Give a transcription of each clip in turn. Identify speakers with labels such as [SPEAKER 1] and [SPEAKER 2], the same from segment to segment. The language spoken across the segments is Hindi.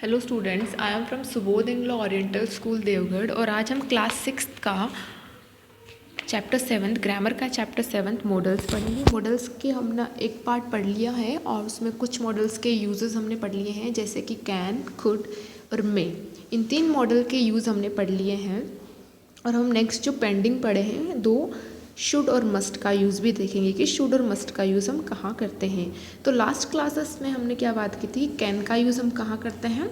[SPEAKER 1] Hello students, I am from Subodh Anglo oriental school Deogarh और आज हम क्लास 6 का चैप्टर 7 ग्रामर का चैप्टर 7 मॉडल्स पढ़ेंगे। मॉडल्स के हमने एक पार्ट पढ़ लिया है और उसमें कुछ मॉडल्स के यूजेस हमने पढ़ लिए हैं, जैसे कि कैन, कुड और मे। इन 3 मॉडल के यूज़ हमने पढ़ लिए हैं और हम नेक्स्ट जो पेंडिंग पढ़े हैं 2 शुड और मस्ट का यूज़ भी देखेंगे कि शुड और मस्ट का यूज़ हम कहाँ करते हैं। तो लास्ट क्लासेस में हमने क्या बात की थी, कैन का यूज़ हम कहाँ करते हैं।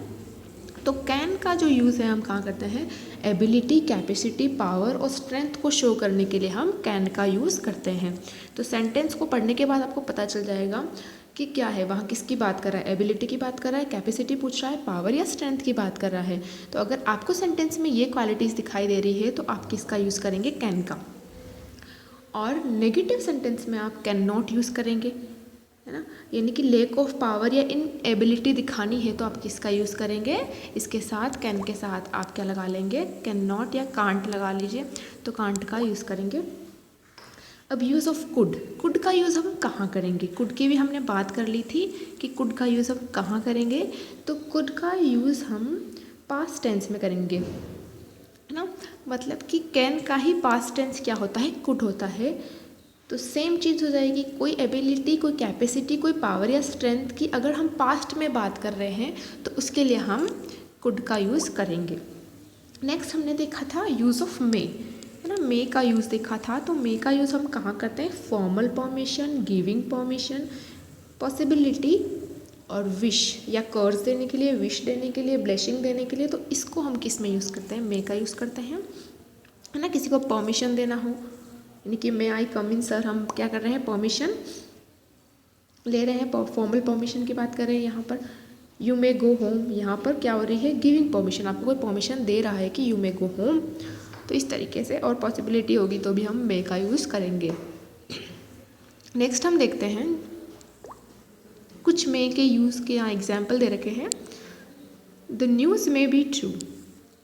[SPEAKER 1] तो कैन का जो यूज़ है हम कहाँ करते हैं, एबिलिटी, कैपेसिटी, पावर और स्ट्रेंथ को शो करने के लिए हम कैन का यूज़ करते हैं। तो सेंटेंस को पढ़ने के बाद आपको पता चल जाएगा कि क्या है, वहाँ किसकी बात कर रहा है, एबिलिटी की बात कर रहा है, कैपेसिटी पूछ रहा है, पावर या स्ट्रेंथ की बात कर रहा है। तो अगर आपको सेंटेंस में ये क्वालिटीज़ दिखाई दे रही है तो आप किसका यूज़ करेंगे, कैन का। और नेगेटिव सेंटेंस में आप कैन नॉट यूज़ करेंगे, है ना, यानी कि लेक ऑफ पावर या इन एबिलिटी दिखानी है तो आप किसका यूज़ करेंगे, इसके साथ कैन के साथ आप क्या लगा लेंगे, कैन नॉट या कांट लगा लीजिए, तो कांट का यूज़ करेंगे। अब यूज़ ऑफ कुड, कुड का यूज़ हम कहाँ करेंगे, कुड की भी हमने बात कर ली थी कि कुड का यूज़ हम कहाँ करेंगे। तो कुड का यूज़ हम पास्ट टेंस में करेंगे, है ना, मतलब कि कैन का ही पास्ट टेंस क्या होता है, कुड होता है। तो सेम चीज़ हो जाएगी, कोई एबिलिटी, कोई कैपेसिटी, कोई पावर या स्ट्रेंथ की अगर हम पास्ट में बात कर रहे हैं तो उसके लिए हम कुड का यूज़ करेंगे। नेक्स्ट हमने देखा था यूज़ ऑफ मे, है ना, मे का यूज़ देखा था। तो मे का यूज़ हम कहाँ करते हैं, formal permission, giving permission, possibility और विश या कर्ज देने के लिए, विश देने के लिए, ब्लेसिंग देने के लिए। तो इसको हम किस में यूज़ करते हैं, मे का यूज़ करते हैं, है ना। किसी को परमिशन देना हो, यानी कि मे आई कम इन सर, हम क्या कर रहे हैं, परमिशन ले रहे हैं, फॉर्मल परमिशन की बात कर रहे हैं। यहाँ पर यू मे गो होम, यहाँ पर क्या हो रही है, गिविंग परमिशन, आपको कोई परमिशन दे रहा है कि यू मे गो होम। तो इस तरीके से, और पॉसिबिलिटी होगी तो भी हम मे का यूज़ करेंगे। नेक्स्ट हम देखते हैं कुछ मे के यूज़ के, यहाँ एग्जाम्पल दे रखे हैं। The news may be true,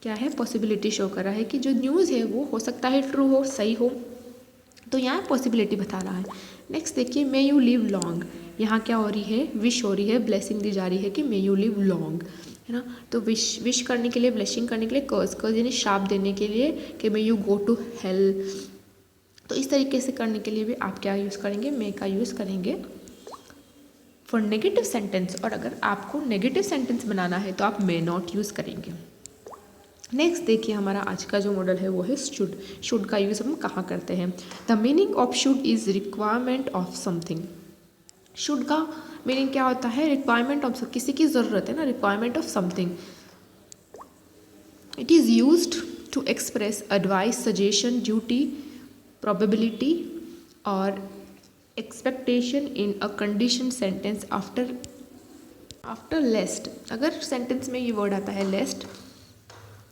[SPEAKER 1] क्या है, पॉसिबिलिटी शो कर रहा है कि जो न्यूज़ है वो हो सकता है ट्रू हो, सही हो, तो यहाँ पॉसिबिलिटी बता रहा है। नेक्स्ट देखिए, मे यू लिव लॉन्ग, यहाँ क्या हो रही है, विश हो रही है, ब्लेसिंग दी जा रही है कि मे यू लिव लॉन्ग, है ना। तो विश करने के लिए, ब्लेसिंग करने के लिए, कर्ज यानी शाप देने के लिए कि may you go to hell. तो इस तरीके से करने के लिए भी आप क्या यूज़ करेंगे, मे का यूज़ करेंगे फॉर नेगेटिव सेंटेंस। और अगर आपको नेगेटिव सेंटेंस बनाना है तो आप मे नॉट यूज़ करेंगे। नेक्स्ट देखिए, हमारा आज का जो मॉडल है वो है शुड। शुड का यूज़ हम कहाँ करते हैं, the meaning of should is requirement of something. Should का मीनिंग क्या होता है, रिक्वायरमेंट ऑफ, किसी की ज़रूरत है ना, requirement of something. It is used to express advice, suggestion, duty, probability और expectation in a condition sentence after lest. अगर सेंटेंस में ये वर्ड आता है लेस्ट,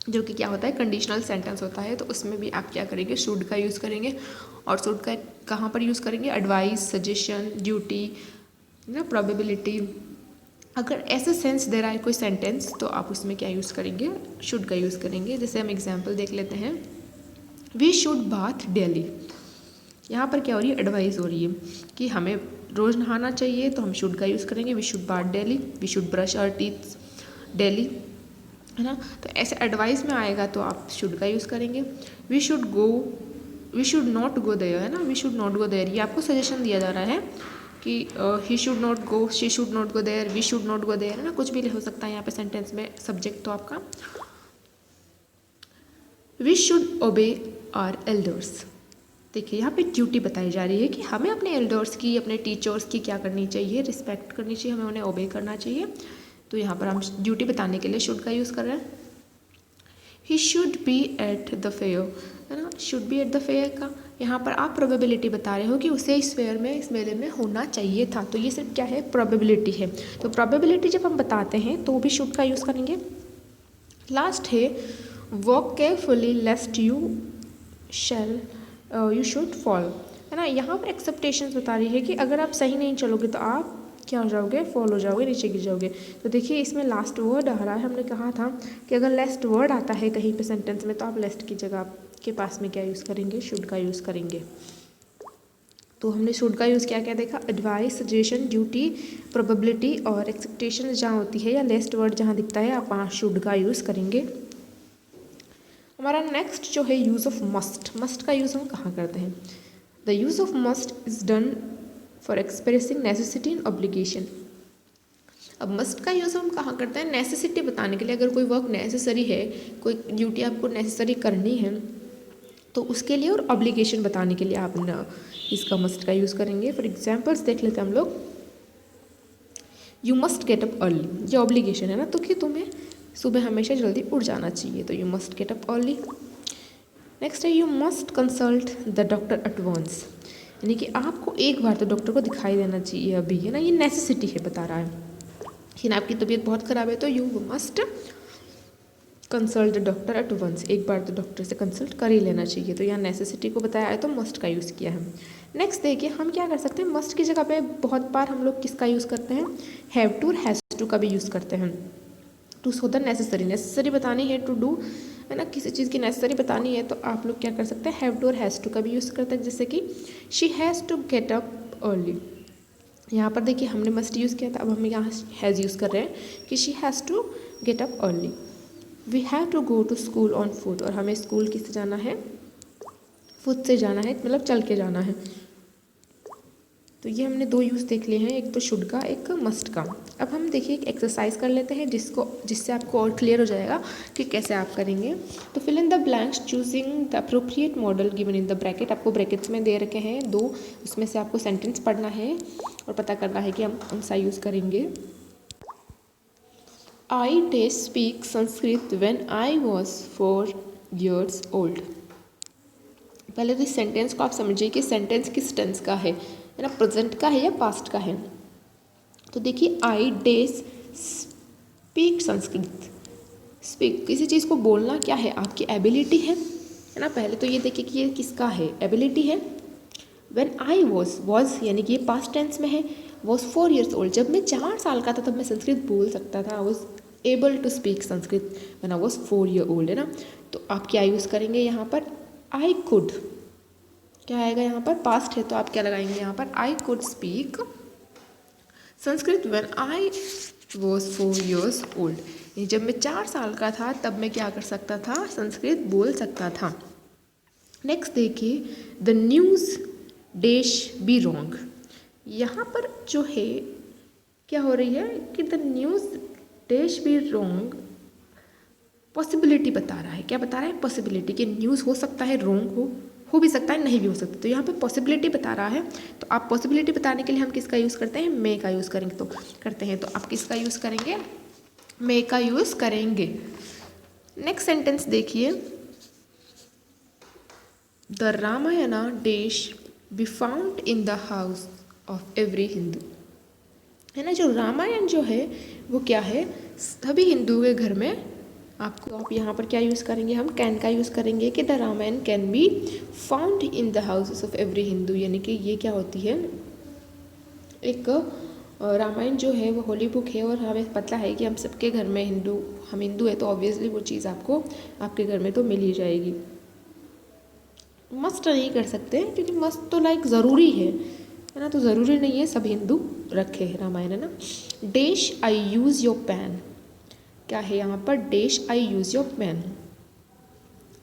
[SPEAKER 1] जो कि क्या होता है, कंडीशनल सेंटेंस होता है, तो उसमें भी आप क्या करेंगे, शुड का यूज़ करेंगे। और शुड का कहाँ पर यूज़ करेंगे, एडवाइस, सजेशन, ड्यूटी, ना, प्रोबेबिलिटी। अगर ऐसा सेंस दे रहा है कोई सेंटेंस तो आप उसमें क्या यूज़ करेंगे, शुड का यूज़ करेंगे। जैसे हम एग्जाम्पल देख लेते हैं, वी शुड बाथ डेली, यहाँ पर क्या हो रही है, एडवाइस हो रही है कि हमें रोज़ नहाना चाहिए, तो हम शुड का यूज़ करेंगे, we should bath daily, we should brush our teeth daily, है ना। तो ऐसे एडवाइस में आएगा तो आप शुड का यूज़ करेंगे। We should not go there, है ना, we should not go there, ये आपको सजेशन दिया जा रहा है कि he should not go, she should not go there, we should not go there, है ना, कुछ भी हो सकता है यहाँ पे सेंटेंस में, सब्जेक्ट तो आपका। We should obey our elders, देखिए यहाँ पे ड्यूटी बताई जा रही है कि हमें अपने एल्डर्स की, अपने टीचर्स की क्या करनी चाहिए, रिस्पेक्ट करनी चाहिए, हमें उन्हें ओबे करना चाहिए। तो यहाँ पर हम ड्यूटी बताने के लिए शुड का यूज़ कर रहे हैं। He should be at the fair, है ना, should be at the fair का यहाँ पर आप प्रोबेबिलिटी बता रहे हो कि उसे इस फेयर में, इस मेले में होना चाहिए था। तो ये सिर्फ क्या है, प्रोबेबिलिटी है। तो प्रोबेबिलिटी जब हम बताते हैं तो भी शुड का यूज़ करेंगे। लास्ट है, work carefully लेस्ट you should fall, है ना, यहाँ पर एक्सेप्टेशंस बता रही है कि अगर आप सही नहीं चलोगे तो आप क्या हो जाओगे, फॉल हो जाओगे, नीचे गिर जाओगे। तो देखिए इसमें लास्ट वर्ड आ रहा है, हमने कहा था कि अगर लेस्ट वर्ड आता है कहीं पे सेंटेंस में तो आप लेस्ट की जगह के पास में क्या यूज़ करेंगे, शुड का यूज़ करेंगे। तो हमने शुड का यूज़ क्या क्या देखा, एडवाइस, सजेशन, ड्यूटी, प्रोबेबिलिटी और एक्सपेक्टेशन जहाँ होती है या लेस्ट वर्ड जहाँ दिखता है आप वहाँ शुड का यूज़ करेंगे। हमारा नेक्स्ट जो है यूज़ ऑफ मस्ट। मस्ट का यूज़ हम कहाँ करते हैं? The use of must is done for expressing necessity and obligation. अब मस्ट का यूज़ हम कहाँ करते हैं? नेसेसिटी बताने के लिए, अगर कोई वर्क नेसेसरी है, कोई ड्यूटी आपको नेसेसरी करनी है तो उसके लिए, और ऑब्लिगेशन बताने के लिए आप ना इसका मस्ट का यूज़ करेंगे। फॉर एग्जाम्पल्स देख लेते हैं हम लोग। You must get up early, ये ऑब्लिगेशन है ना, तो कि तुम्हें सुबह हमेशा जल्दी उठ जाना चाहिए, तो you must get up early. Next है you must consult the doctor at once, यानी कि आपको एक बार तो डॉक्टर को दिखाई देना चाहिए अभी, है ना, ये नेसेसिटी है बता रहा है। लेकिन आपकी तबीयत बहुत ख़राब है तो you must consult the doctor at once, एक बार तो डॉक्टर से कंसल्ट कर ही लेना चाहिए। तो यहाँ नेसेसिटी को बताया है तो मस्ट का यूज़ किया है। नेक्स्ट देखिए हम क्या कर सकते हैं, मस्ट की जगह पे बहुत बार हम लोग किसका यूज़ करते हैं, हैव टू और हैज़ टू का भी यूज़ करते हैं। To so the necessary, necessary बतानी है, टू डू है ना, किसी चीज़ की नेसेसरी बतानी है तो आप लोग क्या कर सकते हैं, हैव टू और हैज़ टू का भी यूज़ करते हैं। जैसे कि she has to get up early, यहाँ पर देखिए हमने मस्ट यूज़ किया था, अब हम यहाँ हैज़ यूज़ कर रहे हैं कि she has to get up early. We have to go to school on foot, और हमें स्कूल किससे जाना है, फुट से जाना है, मतलब चल के जाना है। तो ये हमने दो यूज़ देख लिए हैं, एक तो शुड का, एक मस्ट का। अब हम देखिए एक एक्सरसाइज कर लेते हैं जिससे आपको और क्लियर हो जाएगा कि कैसे आप करेंगे। तो fill in the blanks choosing the appropriate modal given in the bracket, आपको ब्रैकेट्स में दे रखे हैं दो, उसमें से आपको सेंटेंस पढ़ना है और पता करना है कि हम कौन सा यूज़ करेंगे। I day speak Sanskrit when I was 4 years old। पहले तो इस सेंटेंस को आप समझिए कि सेंटेंस किस टेंस का है ना, प्रेजेंट का है या पास्ट का है। तो देखिए आई डे स्पीक संस्कृत, स्पीक किसी चीज़ को बोलना क्या है, आपकी एबिलिटी है ना। पहले तो ये देखिए कि ये किसका है, एबिलिटी है। व्हेन आई वॉज यानी कि ये पास्ट टेंस में है, वॉज 4 years old, जब मैं 4 साल का था तब मैं संस्कृत बोल सकता था, I was able to speak Sanskrit when I was 4 year old, है ना। तो आप क्या यूज़ करेंगे यहाँ पर, आई कुड, क्या आएगा यहाँ पर, पास्ट है तो आप क्या लगाएंगे यहाँ पर, I could speak Sanskrit when I was 4 years old, जब मैं 4 साल का था तब मैं क्या कर सकता था, संस्कृत बोल सकता था। नेक्स्ट देखिए the news dash be wrong, यहाँ पर जो है क्या हो रही है कि the news dash be wrong, possibility बता रहा है, क्या बता रहा है, पॉसिबिलिटी कि न्यूज़ हो सकता है रॉन्ग हो भी सकता है, नहीं भी हो सकता। तो यहाँ पे पॉसिबिलिटी बता रहा है, तो आप पॉसिबिलिटी बताने के लिए हम किसका यूज़ करते हैं, मे का यूज़ करेंगे, तो करते हैं, तो आप किसका यूज़ करेंगे, मे का यूज़ करेंगे। नेक्स्ट सेंटेंस देखिए the Ramayana dash B found in the house of every Hindu, है ना। जो रामायण जो है वो क्या है, सभी हिंदुओं के घर में आपको, आप यहाँ पर क्या यूज़ करेंगे, हम कैन का यूज़ करेंगे कि the Ramayana can be found in the houses of every Hindu, यानी कि ये क्या होती है, एक रामायण जो है वो होली बुक है और हमें पता है कि हम सबके घर में हम हिंदू है तो ऑब्वियसली वो चीज़ आपको आपके घर में तो मिल ही जाएगी। मस्ट नहीं कर सकते क्योंकि मस्ट तो लाइक ज़रूरी है ना, तो ज़रूरी नहीं है सब हिंदू रखे हैं रामायण, है ना। Dash I use your pen, क्या है यहाँ पर, dash I use your pen.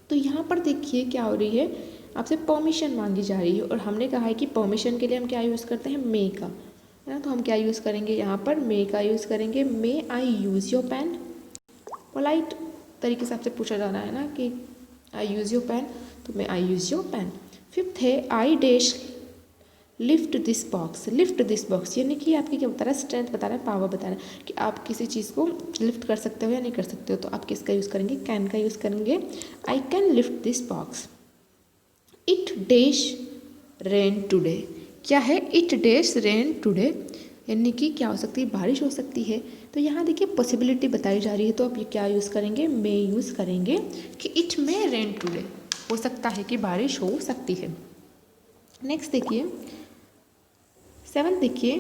[SPEAKER 1] तो यहाँ पर देखिए क्या हो रही है, आपसे परमिशन मांगी जा रही है और हमने कहा है कि परमिशन के लिए हम क्या यूज़ करते हैं, मे का, है ना। तो हम क्या यूज़ करेंगे यहाँ पर, मे का यूज़ करेंगे। मे आई यूज़ योर पेन, पोलाइट तरीके से आपसे पूछा जा रहा है ना कि आई यूज़ योर पेन, तो मे आई यूज़ योर पेन। फिफ्थ है I dash lift this box, lift this box यानी कि आपकी क्या बता रहा है, स्ट्रेंथ बता रहा है, पावर बता रहा है कि आप किसी चीज़ को लिफ्ट कर सकते हो या नहीं कर सकते हो। तो आप किसका यूज़ करेंगे, कैन का यूज़ करेंगे। I can lift this box. It dash rain today, क्या है, इट डैश रेन टुडे यानी कि क्या हो सकती है, बारिश हो सकती है। तो यहाँ देखिए पॉसिबिलिटी बताई जा रही है तो आप ये क्या यूज़ करेंगे, मे यूज़ करेंगे कि इट मे रेन टुडे, हो सकता है कि बारिश हो सकती है। नेक्स्ट देखिए 7th देखिए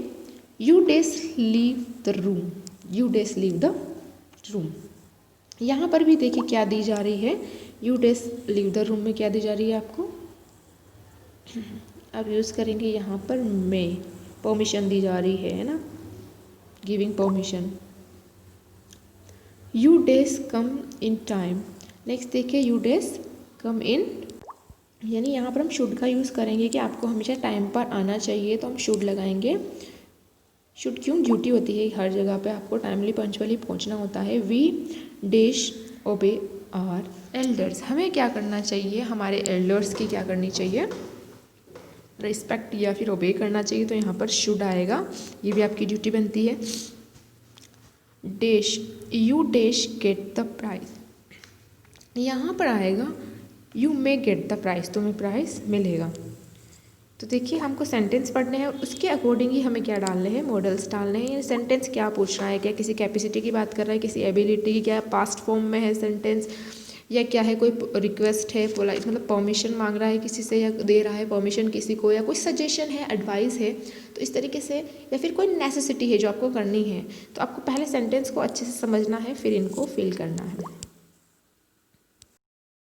[SPEAKER 1] you dash leave the room, you dash leave the room. यहाँ पर भी देखिए क्या दी जा रही है, you dash leave the room में क्या दी जा रही है आपको, आप यूज़ करेंगे यहाँ पर मे, परमिशन दी जा रही है ना, giving permission. You days come in time. Next देखिए यू डेज कम इन, यानी यहाँ पर हम शुड का यूज़ करेंगे कि आपको हमेशा टाइम पर आना चाहिए, तो हम शुड लगाएंगे। शुड क्यों, ड्यूटी होती है हर जगह पे, आपको टाइमली पंचुअली पहुँचना होता है। वी डेश ओबे आर एल्डर्स, हमें क्या करना चाहिए, हमारे एल्डर्स की क्या करनी चाहिए, रिस्पेक्ट या फिर ओबे करना चाहिए, तो यहाँ पर शुड आएगा, ये भी आपकी ड्यूटी बनती है। Dash, you dash get the prize, यहाँ पर आएगा you may get the prize, तुम्हें प्राइज मिलेगा। तो देखिए हमको सेंटेंस पढ़ने हैं, उसके अकॉर्डिंग ही हमें क्या डालने हैं, मॉडल्स डालने हैं। सेंटेंस क्या पूछ रहा है, क्या किसी कैपेसिटी की बात कर रहा है, किसी एबिलिटी की, क्या पास्ट फॉर्म में है सेंटेंस, या क्या है, कोई रिक्वेस्ट है, पोलाइट मतलब परमिशन मांग रहा है किसी से, या दे रहा है परमिशन किसी को, या कोई सजेशन है, एडवाइस है, तो इस तरीके से, या फिर कोई नेसेसिटी है जो आपको करनी है। तो आपको पहले सेंटेंस को अच्छे से समझना है, फिर इनको फिल करना है।